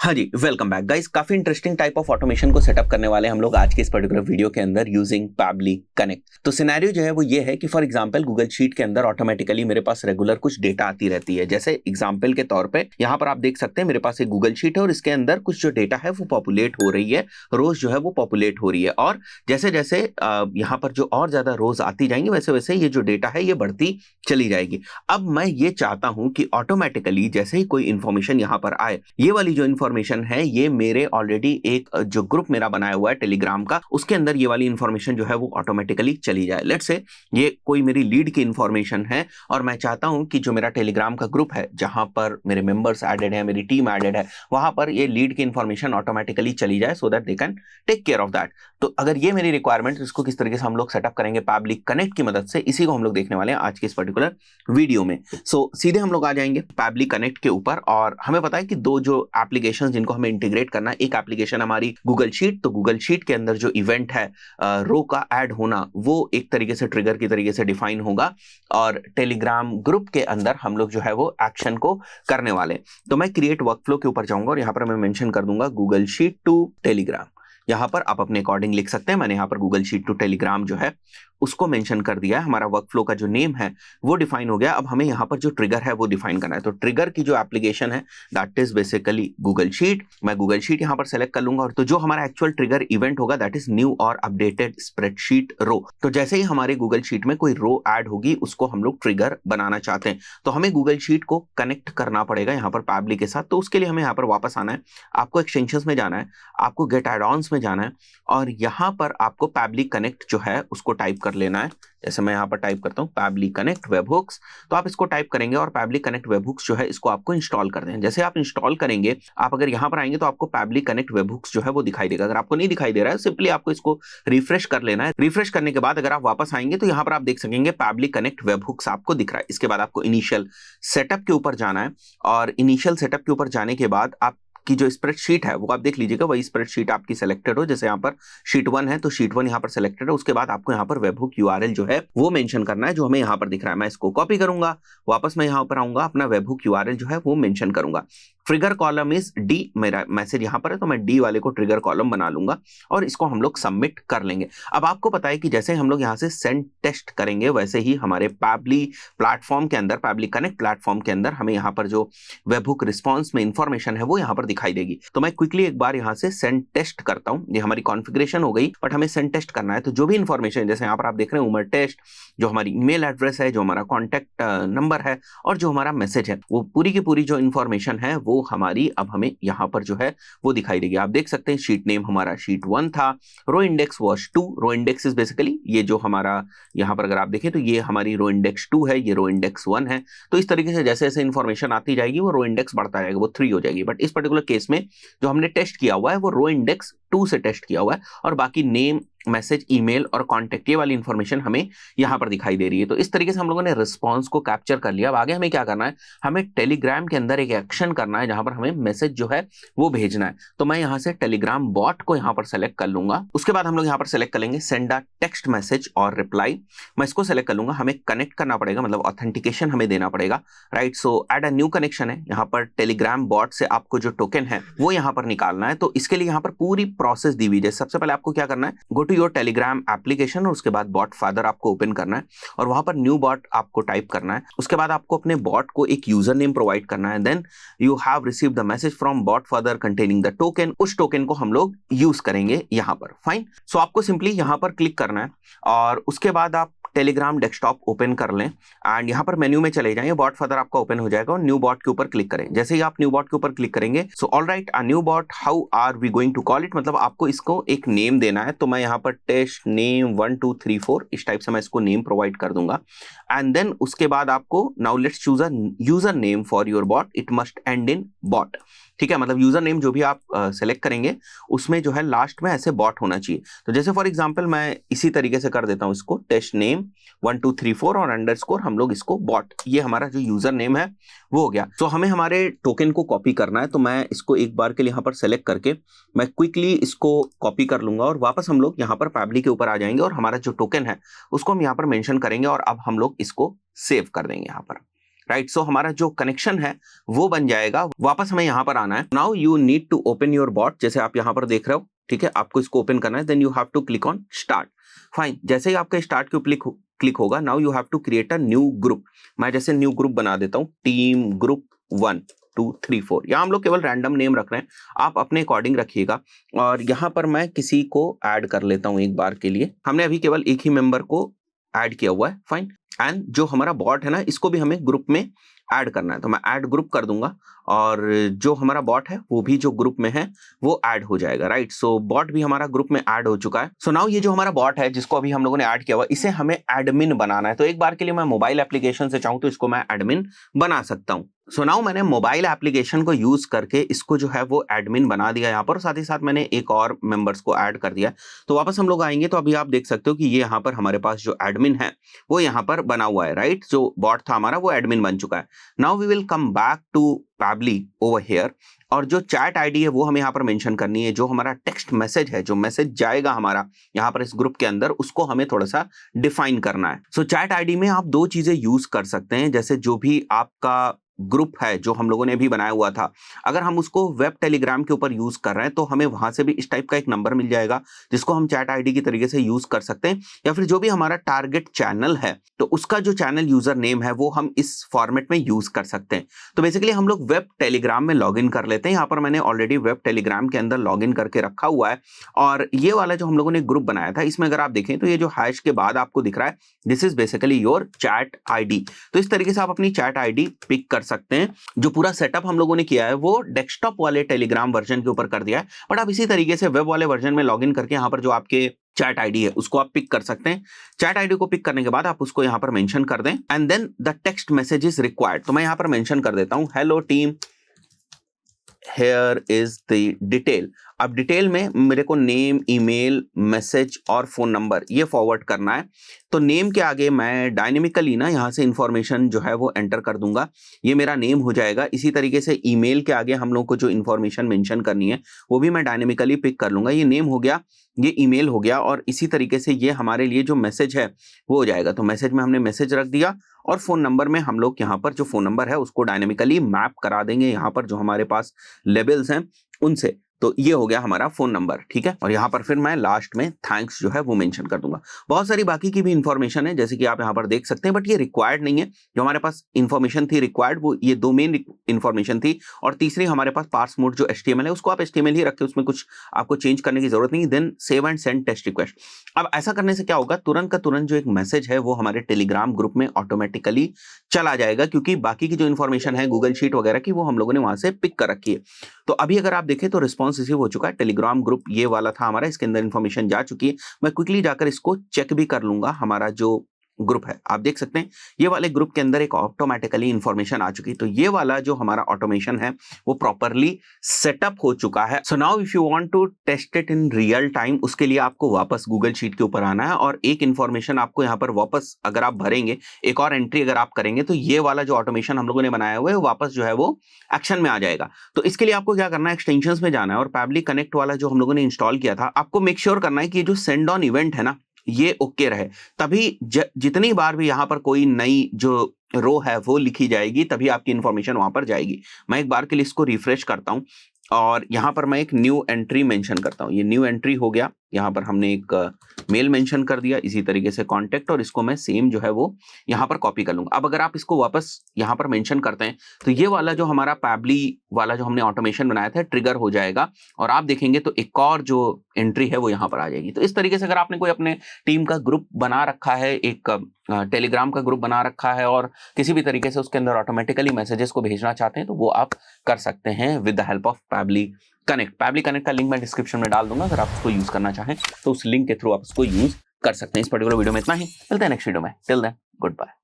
हाँ जी, welcome back guys. काफी interesting type of automation को सेटअप करने वाले हम लोग आज के इस पर्टिकुलर वीडियो के अंदर यूजिंग पैबली कनेक्ट। तो सिनेरियो जो है वो ये है कि फॉर एग्जांपल गूगल शीट के अंदर ऑटोमेटिकली मेरे पास रेगुलर कुछ डेटा आती रहती है। जैसे एग्जांपल के तौर पे यहाँ पर आप देख सकते हैं मेरे पास एक गूगल शीट है और इसके अंदर कुछ जो डेटा है वो पॉपुलेट हो रही है, रोज जो है वो पॉपुलेट हो रही है। और जैसे जैसे यहाँ पर जो और ज्यादा रोज आती जाएंगी वैसे वैसे ये जो डेटा है ये बढ़ती चली जाएगी। अब मैं ये चाहता हूं कि ऑटोमेटिकली जैसे ही कोई इंफॉर्मेशन यहाँ पर आए, ये वाली जो इंफॉर्मेशन है ये मेरे ऑलरेडी एक जो ग्रुप मेरा बनाया हुआ है टेलीग्राम का, उसके अंदर ये वाली इंफॉर्मेशन जो है वो ऑटोमेटिकली चली जाए। लेट्स से ये कोई मेरी लीड की इंफॉर्मेशन है और मैं चाहता हूं कि जो मेरा टेलीग्राम का ग्रुप है जहां पर मेरे मेंबर्स एडेड है, मेरी टीम एडेड है, वहां पर ये लीड की इंफॉर्मेशन ऑटोमेटिकली चली जाए so that they can take care of that. तो अगर ये मेरी रिक्वायरमेंट, इसको किस तरीके से हम लोग सेटअप करेंगे पैबली कनेक्ट की मदद से, इसी को हम लोग देखने वाले हैं आज के इस पर्टिकुलर वीडियो में। सीधे हम लोग आ जाएंगे पैबली कनेक्ट के ऊपर और हमें पता है कि दो जो एप्लीकेशंस जिनको हमें इंटीग्रेट करना है, एक एप्लीकेशन हमारी गूगल शीट। तो गूगल शीट के अंदर जो इवेंट है रो का ऐड होना, वो एक तरीके से ट्रिगर की तरीके से डिफाइन होगा और टेलीग्राम ग्रुप के अंदर हम लोग जो है वो एक्शन को करने वाले। तो मैं क्रिएट वर्कफ्लो के ऊपर जाऊंगा और यहां पर मैं मेंशन कर दूंगा गूगल शीट टू टेलीग्राम। यहां पर आप अपने अकॉर्डिंग लिख सकते हैं। मैंने यहां पर गूगल शीट टू टेलीग्राम जो है उसको मेंशन कर दिया है। हमारा वर्कफ्लो का जो नेम है वो डिफाइन हो गया। अब हमें यहां पर जो ट्रिगर है वो डिफाइन करना है। तो ट्रिगर की जो एप्लीकेशन है that is basically Google sheet. मैं गूगल शीट यहां पर सेलेक्ट कर लूंगा और तो जो हमारा एक्चुअल ट्रिगर इवेंट होगा दैट इज न्यू और अपडेटेड स्प्रेडशीट रो। तो जैसे ही हमारे गूगल शीट में कोई रो ऐड होगी उसको हम लोग ट्रिगर बनाना चाहते हैं, तो हमें गूगल शीट को कनेक्ट करना पड़ेगा यहाँ पर पैबली के साथ। तो उसके लिए हमें यहाँ पर वापस आना है, आपको एक्सटेंशंस में जाना है, आपको गेट एड ऑन्स में जाना है और यहाँ पर आपको पैबली कनेक्ट जो है उसको टाइप कर लेना है। जैसे मैं यहाँ पर टाइप करता हूँ पैबली कनेक्ट वेबहुक्स, तो आप इसको टाइप करेंगे और पैबली कनेक्ट वेबहुक्स जो है इसको आपको इंस्टॉल कर दें। जैसे आप इंस्टॉल करेंगे, आप अगर यहाँ पर आएंगे तो आपको पैबली कनेक्ट वेबहुक्स जो है वो दिखाई देगा। अगर आपको नहीं दिखाई दे रहा है सिंपली आपको इसको रिफ्रेश कर लेना है। रिफ्रेश करने के बाद अगर आप वापस आएंगे तो यहाँ पर आप देख सकेंगे पैबली कनेक्ट वेबहुक्स आपको दिख रहा है। इसके बाद आपको इनिशियल सेटअप के ऊपर जाना है और इनिशियल सेटअप के ऊपर जाने के बाद आप की जो स्प्रेडशीट है वो आप देख लीजिएगा, वही स्प्रेडशीट आपकी सेलेक्टेड हो। जैसे यहाँ पर शीट 1 है तो शीट 1 यहाँ पर सेलेक्टेड है। उसके बाद आपको यहाँ पर वेबहुक यूआरएल जो है वो मेंशन करना है जो हमें यहाँ पर दिख रहा है। मैं इसको कॉपी करूंगा, वापस मैं यहाँ पर आऊंगा, अपना वेबहुक यूआरएल जो है वो मेंशन करूंगा। ट्रिगर कॉलम इज डी, मेरा मैसेज यहाँ पर है तो मैं डी वाले को ट्रिगर कॉलम बना लूंगा और इसको हम लोग सबमिट कर लेंगे। अब आपको पता है कि जैसे हम लोग यहाँ से सेंड टेस्ट करेंगे वैसे ही हमारे पैबली प्लेटफॉर्म के अंदर, पैबली कनेक्ट प्लेटफॉर्म के अंदर हमें यहाँ पर जो वेबहुक रिस्पॉन्स में इंफॉर्मेशन है वो यहाँ पर दिखाई देगी। तो मैं क्विकली एक बार यहाँ से सेंड टेस्ट करता हूँ। ये हमारी कॉन्फ़िगरेशन हो गई बट हमें सेंड टेस्ट करना है। तो जो भी इंफॉर्मेशन जैसे यहाँ पर आप देख रहे हैं उमर टेस्ट, जो हमारी ईमेल एड्रेस है, जो हमारा कॉन्टैक्ट नंबर है और जो हमारा मैसेज है, वो पूरी की पूरी जो इंफॉर्मेशन है वो हमारी अब हमें यहाँ पर जो है वो दिखाई देगी। आप देख सकते हैं शीट नेम हमारा शीट 1 था, row index was 2। Row index is basically ये जो हमारा यहाँ पर अगर आप देखें तो ये हमारी रो इंडेक्स 2 है, ये रो इंडेक्स 1 है। तो इस तरीके से जैसे जैसे इंफॉर्मेशन आती जाएगी वो रो इंडेक्स बढ़ता जाएगा, वो 3 हो जाएगी। बट इस पर्टिकुलर केस में जो हमने टेस्ट किया हुआ है वो रो इंडेक्स 2 से टेस्ट किया हुआ है और बाकी नेम, मैसेज, ईमेल और कॉन्टैक्ट ये वाली इंफॉर्मेशन हमें यहां पर दिखाई दे रही है। तो इस तरीके से हम लोगों ने रिस्पांस को कैप्चर कर लिया। अब आगे हमें क्या करना है, हमें टेलीग्राम के अंदर एक एक्शन करना है जहां पर हमें मैसेज जो है वो भेजना है। तो मैं यहां से टेलीग्राम बॉट को यहां पर सेलेक्ट कर लूंगा। उसके बाद हम लोग यहां पर सेलेक्ट कर लेंगे सेंड अ टेक्स्ट मैसेज और रिप्लाई। मैं इसको सेलेक्ट कर लूंगा। हमें कनेक्ट करना पड़ेगा, मतलब ऑथेंटिकेशन हमें देना पड़ेगा, right. So add a new connection है, यहाँ पर टेलीग्राम बॉट से आपको जो टोकन है वो यहाँ पर निकालना है। तो इसके लिए यहाँ पर पूरी प्रोसेस दी हुई है। सबसे पहले आपको क्या करना है, go to your Telegram application और उसके बाद बॉट फादर आपको ओपन करना है और वहां पर न्यू बॉट आपको टाइप करना है। उसके बाद आपको अपने बॉट को एक यूजर नेम प्रोवाइड करना है। Then you have received the message from bot father containing the token. उस टोकन को हम लोग यूज करेंगे यहाँ पर। फाइन। सो आपको सिंपली यहाँ पर क्लिक करना है और उसके बाद आप टेलीग्राम डेस्कटॉप ओपन कर लें एंड यहाँ पर मेन्यू में चले जाएं। बॉट फादर आपका ओपन हो जाएगा और न्यू बॉट के ऊपर क्लिक करें। जैसे ही आप न्यू बॉट के ऊपर क्लिक करेंगे, so alright a new bot, how are we going to call it, मतलब आपको इसको एक नेम देना है। तो मैं यहाँ पर टेस्ट नेम 1 2 3 4 इस टाइप से मैं इसको नेम प्रोवाइड कर दूंगा एंड देन उसके बाद आपको now let's choose a user name for your bot, it must end in bot. ठीक है, मतलब यूजर नेम जो भी आप सेलेक्ट करेंगे उसमें जो है लास्ट में ऐसे बॉट होना चाहिए। तो जैसे फॉर एग्जांपल मैं इसी तरीके से कर देता हूं इसको, टेस्ट नेम 1 2 3 4 और अंडरस्कोर हम लोग इसको बॉट, ये हमारा जो यूजर नेम है वो हो गया। तो हमें हमारे टोकन को कॉपी करना है। तो मैं इसको एक बार के लिए यहाँ पर सेलेक्ट करके मैं क्विकली इसको कॉपी कर लूंगा और वापस हम लोग यहाँ पर पैबली के ऊपर आ जाएंगे और हमारा जो टोकन है उसको हम यहाँ पर मेंशन करेंगे और अब हम लोग इसको सेव कर देंगे यहाँ पर, राइट। सो हमारा जो कनेक्शन है वो बन जाएगा। वापस हमें यहाँ पर आना है। Now you need to open your bot, जैसे आप यहाँ पर देख रहे हो, ठीक है, आपको इसको ओपन करना है। Then you have to click on start. Fine, जैसे ही आपका स्टार्ट के ऊपर क्लिक होगा, now you have to create a new group. मैं जैसे न्यू ग्रुप बना देता हूँ, टीम ग्रुप 1 2 3 4। यहाँ हम लोग केवल रैंडम नेम रख रहे हैं, आप अपने अकॉर्डिंग रखिएगा। और यहाँ पर मैं किसी को ऐड कर लेता हूँ एक बार के लिए। हमने अभी केवल एक ही मेंबर को ऐड किया हुआ है, फाइन। एंड जो हमारा बॉट है ना, इसको भी हमें ग्रुप में ऐड करना है, तो मैं ऐड ग्रुप कर दूंगा और जो हमारा बॉट है वो भी जो ग्रुप में है वो ऐड हो जाएगा, राइट। सो बॉट भी हमारा ग्रुप में ऐड हो चुका है। सो नाउ ये जो हमारा बॉट है जिसको अभी हम लोगों ने ऐड किया हुआ, इसे हमें एडमिन बनाना है। तो एक बार के लिए मैं मोबाइल एप्लीकेशन से चाहूं तो इसको मैं एडमिन बना सकता हूं। सो नाउ मैंने मोबाइल एप्लीकेशन को यूज करके इसको जो है वो एडमिन बना दिया यहाँ पर, साथ ही साथ मैंने एक और मेंबर्स को ऐड कर दिया। तो वापस हम लोग आएंगे तो अभी आप देख सकते हो कि ये यहाँ पर हमारे पास जो एडमिन है वो यहाँ पर बना हुआ है, राइट। जो बॉट था हमारा वो एडमिन बन चुका है। Now we will come back to Pabbly over here, और जो चैट आईडी है वो हमें यहाँ पर मेंशन करनी है। जो हमारा टेक्स्ट मैसेज है, जो मैसेज जाएगा हमारा यहाँ पर इस ग्रुप के अंदर, उसको हमें थोड़ा सा डिफाइन करना है। सो चैट आईडी में आप दो चीजें यूज कर सकते हैं। जैसे जो भी आपका ग्रुप है जो हम लोगों ने भी बनाया हुआ था, अगर हम उसको वेब टेलीग्राम के ऊपर यूज कर रहे हैं तो हमें वहां से भी इस टाइप का एक नंबर मिल जाएगा जिसको हम चैट आईडी की तरीके से यूज कर सकते हैं। या फिर जो भी हमारा टारगेट चैनल है तो उसका जो चैनल यूजर नेम है वो हम इस फॉर्मेट में यूज कर सकते हैं। तो बेसिकली हम लोग वेब टेलीग्राम में लॉग इन कर लेते हैं। यहाँ पर मैंने ऑलरेडी वेब टेलीग्राम के अंदर लॉग इन करके रखा हुआ है। और ये वाला जो हम लोगों ने ग्रुप बनाया था, इसमें अगर आप देखें तो ये जो हैश के बाद आपको दिख रहा है, this is basically your chat ID. तो इस तरीके से आप अपनी चैट आईडी पिक कर सकते हैं। जो पूरा सेटअप हम लोगों ने किया है वो डेस्कटॉप वाले टेलीग्राम वर्जन के ऊपर कर दिया है, बट आप इसी तरीके से वेब वाले वर्जन में लॉगिन करके यहाँ पर जो आपके चैट आईडी है उसको आप पिक कर सकते हैं। चैट आईडी को पिक करने के बाद आप उसको यहाँ पर मेंशन कर दें, and then the text message is required. तो मैं यहाँ पर मेंशन कर देता हूँ, hello team, here is the detail. अब डिटेल में मेरे को नेम, ईमेल, मैसेज और फोन नंबर ये फॉरवर्ड करना है। तो नेम के आगे मैं डायनेमिकली ना यहाँ से इंफॉर्मेशन जो है वो एंटर कर दूंगा, ये मेरा नेम हो जाएगा। इसी तरीके से ईमेल के आगे हम लोग को जो इंफॉर्मेशन मेंशन करनी है वो भी मैं डायनेमिकली पिक कर लूंगा। ये नेम हो गया, ये ईमेल हो गया, और इसी तरीके से ये हमारे लिए जो मैसेज है वो हो जाएगा। तो मैसेज में हमने मैसेज रख दिया, और फोन नंबर में हम लोग यहाँ पर जो फोन नंबर है उसको डायनेमिकली मैप करा देंगे यहाँ पर जो हमारे पास लेबल्स हैं उनसे। तो ये हो गया हमारा फोन नंबर, ठीक है। और यहाँ पर फिर मैं लास्ट में थैंक्स जो है वो मेंशन कर दूंगा। बहुत सारी बाकी की भी इंफॉर्मेशन है जैसे कि आप यहाँ पर देख सकते हैं, बट ये रिक्वायर्ड नहीं है। जो हमारे पास इंफॉर्मेशन थी रिक्वायर्ड वो ये दो मेन इंफॉर्मेशन थी, और तीसरी हमारे पास पार्स मोड जो HTML है उसको आप HTML ही रखें, उसमें कुछ आपको चेंज करने की जरूरत नहीं। Then save and send test request. अब ऐसा करने से क्या होगा, तुरंत का तुरंत जो एक मैसेज है वो हमारे टेलीग्राम ग्रुप में ऑटोमेटिकली चला जाएगा, क्योंकि बाकी की जो इंफॉर्मेशन है गूगल शीट वगैरह की वो हम लोगों ने वहां से पिक कर रखी है। तो अभी अगर आप देखें तो रिस्पॉन्स रिसीव हो चुका है। टेलीग्राम ग्रुप ये वाला था हमारा, इसके अंदर इंफॉर्मेशन जा चुकी है। मैं क्विकली जाकर इसको चेक भी कर लूंगा। हमारा जो ग्रुप है आप देख सकते हैं ये वाले ग्रुप के अंदर एक ऑटोमेटिकली इंफॉर्मेशन आ चुकी। तो ये वाला जो हमारा ऑटोमेशन है वो प्रॉपरली सेटअप हो चुका है। So now if you want to test it in real time, उसके लिए आपको वापस गूगल शीट के ऊपर आना है, और एक इंफॉर्मेशन आपको यहाँ पर वापस अगर आप भरेंगे, एक और एंट्री अगर आप करेंगे, तो ये वाला जो ऑटोमेशन हम लोगों ने बनाया हुआ है वापस जो है वो एक्शन में आ जाएगा। तो इसके लिए आपको क्या करना है, एक्सटेंशंस में जाना है, और Pabbly कनेक्ट वाला जो हम लोगों ने इंस्टॉल किया था, आपको मेक श्योर करना है कि जो सेंड ऑन इवेंट है ना ये ओके रहे। तभी जितनी बार भी यहाँ पर कोई नई जो रो है वो लिखी जाएगी तभी आपकी इंफॉर्मेशन वहां पर जाएगी। मैं एक बार के लिए इसको रिफ्रेश करता हूं, और यहाँ पर मैं एक न्यू एंट्री मेंशन करता हूँ। ये न्यू एंट्री हो गया, यहाँ पर हमने एक मेल मेंशन कर दिया, इसी तरीके से कॉन्टेक्ट, और इसको मैं सेम जो है वो यहाँ पर कॉपी कर लूंगा। अब अगर आप इसको वापस यहाँ पर मेंशन करते हैं तो ये वाला जो हमारा Pabbly वाला जो हमने ऑटोमेशन बनाया था ट्रिगर हो जाएगा, और आप देखेंगे तो एक और जो एंट्री है वो यहाँ पर आ जाएगी। तो इस तरीके से अगर आपने कोई अपने टीम का ग्रुप बना रखा है, एक टेलीग्राम का ग्रुप बना रखा है, और किसी भी तरीके से उसके अंदर ऑटोमेटिकली मैसेजेस को भेजना चाहते हैं, तो वो आप कर सकते हैं with the help of Pabbly connect. Pabbly connect का लिंक मैं डिस्क्रिप्शन में डाल दूंगा, अगर आप उसको यूज करना चाहें तो उस लिंक के थ्रू आप उसको यूज कर सकते हैं। इस पर्टिकुलर वीडियो में इतना ही, मिलते हैं नेक्स्ट वीडियो में। Till then good bye.